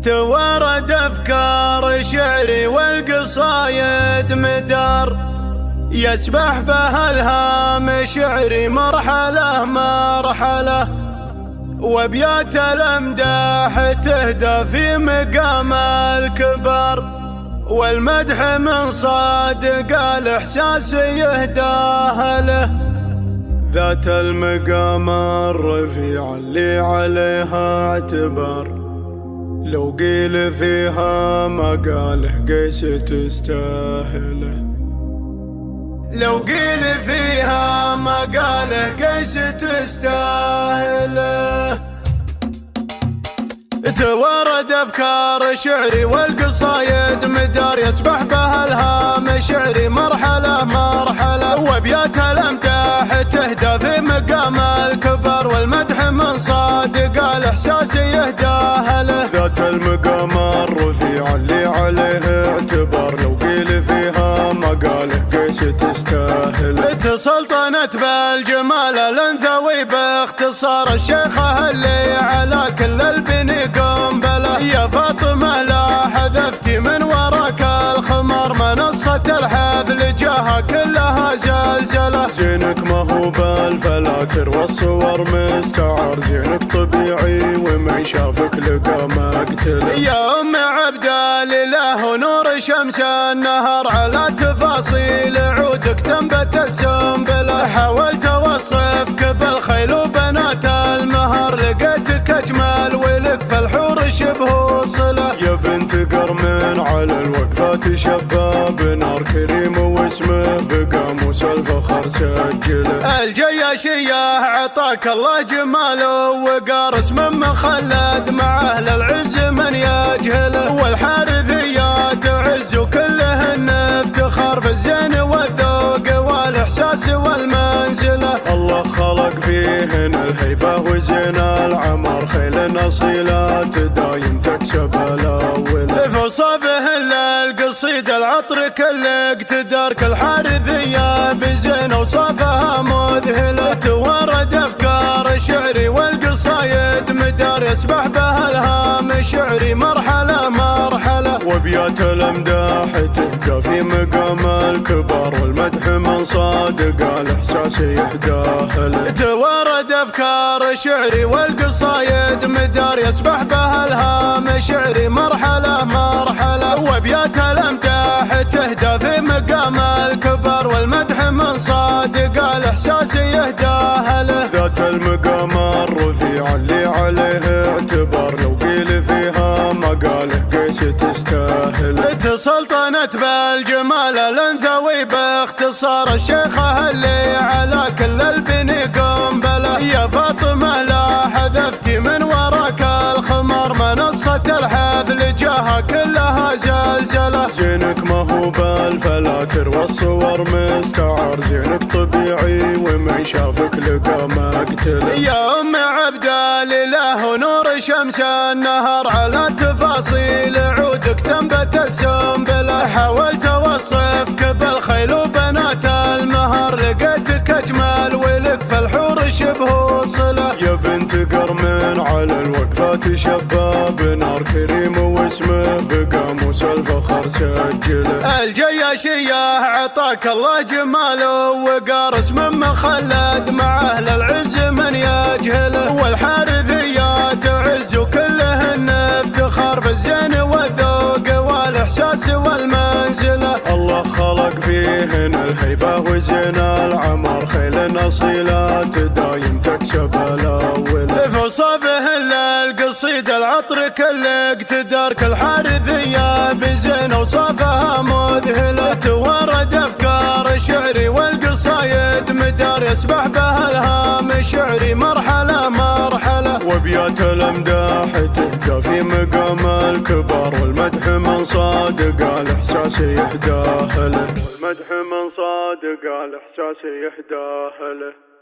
توارد أفكار شعري والقصايد مدار، يسبح بها الهام شعري مرحلة مرحلة، وابيات الأمداح تهدى في مقام الكبار، والمدح من صادق الإحساس يهداه له، ذات المقام الرفيع اللي عليها اعتبار، لو قيل فيها مقاله قيس تستاهله، لو قيل فيها مقاله قيس تستاهله. توارد أفكار شعري والقصايد مدار، يسبح بها الهام شعري مرحلة مرحلة، وابيات الأمداح تهدى في مقام الكبار، والمدح من صادق الإحساس يهداه له، ذات المقام الرفيع اللي عليه اعتبار، لو قيل فيها مقاله قيس تستاهل. تسلطنت بالجمال الانثوي باختصار، الشيخة اللي على كل البني قنبلة، يا فاطمة لا حذفتي من وراك الخمار، منصة الحفل جاها كلها زلزلة، زينك ما هو بالفلاتر والصور مستعار، زينك طبيعي ومن شافك لقى مقتل، يا أم عبدالي له نور شمس النهار، على تفاصيل عودك تنبت السنبلة، حاولت اوصفك بالخيل وبنات المهر، لقيتك اجمل ولك في الحور شبه صلة، يا بنت قرم على الوقفات شباب نار، كريم واسمه بقاموس الفخر سجله، الجياشية عطاك الله جماله وقار، اسم مخلد مع اهل العز من يجهله، والحارثية تعز وكلهن افتخار، في الزين والذوق والاحساس والمنزله، الله خلق فيهن الهيبه وزين العمر، خيل اصيلات دايم تكسب الاول، في وصفهن للقصيد العطر كل اقتدار، كل حارثيه بزين وصفها مذهله، توارد افكار شعري والقصايد مدار، يسبح بها الهام شعري مرحله مرحله، وابيات الامداح تهدى في مقام الكبار، والمدح من صادق الاحساس يهداه له، توارد افكار شعري والقصايد مدار، يسبح بها الهام شعري مرحله مرحله، وابيات الامداح تهدى في مقام الكبار، والمدح من صادق الاحساس يهداه له، ذات المقام الرفيع اللي عليه اعتبار، لو قيل فيها مقاله قيس تستاهل. تسلطنت بالجمال الانثوي باختصار، الشيخة اللي على كل البني قنبلة، يا فاطمة لا حذفتي من وراك الخمار، منصة الحفل جاها كلها زلزلة، زينك ما هو بالفلاتر والصور مستعار، زينك طبيعي ومن شافك لقى مقتل، يا أم عبدالي له نور شمس النهار، على تفاصيل عودك تنبت السنبلة، حاولت اوصفك بالخيل وبنات المهر، لقيتك اجمل ولك في الحور شبه صلة، يا بنت قرم على الوقفات شباب نار، كريم واسمه بقاموس الفخر سجله، الجياشية عطاك الله جماله وقار، اسم مخلد مع اهل العز من يجهله، والحارثية تعز وكلهن افتخار، في الزين والذوق والاحساس والمنزله، الله خلق فيهن الهيبه وزين العمر، خيل اصيلات دايم تكسب الاول، في وصفهن للقصيد العطر كل اقتدار، كل حارثيه بزين وصفها مذهله، توارد افكار شعري والقصايد مدار، يسبح بها الهام شعري مرحله مرحله، وابيات الامداح تهدى في مقام الكبار، والمدح من صادق الاحساس يهداه له، والمدح من صادق الاحساس يهداه له.